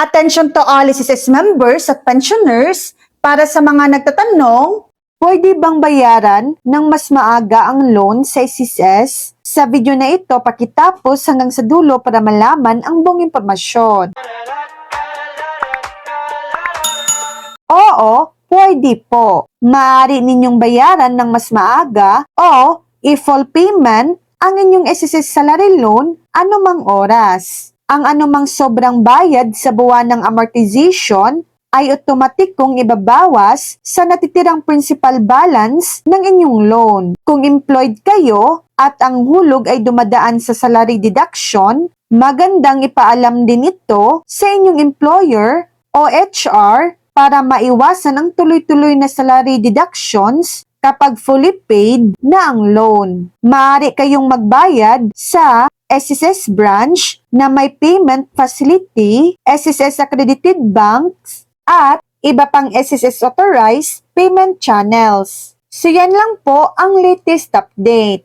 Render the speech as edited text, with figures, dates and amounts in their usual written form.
Attention to all SSS members at pensioners, para sa mga nagtatanong, pwede bang bayaran ng mas maaga ang loan sa SSS? Sa video na ito, pakitapos hanggang sa dulo para malaman ang buong impormasyon. Oo, pwede po. Maaari ninyong bayaran ng mas maaga o i-full payment ang inyong SSS salary loan anumang oras. Ang anumang sobrang bayad sa buwan ng amortization ay otomatikong ibabawas sa natitirang principal balance ng inyong loan. Kung employed kayo at ang hulog ay dumadaan sa salary deduction, magandang ipaalam din ito sa inyong employer o HR para maiwasan ang tuloy-tuloy na salary deductions kapag fully paid na ang loan. Maaari kayong magbayad sa SSS branch na may payment facility, SSS accredited banks, at iba pang SSS authorized payment channels. So yan lang po ang latest update.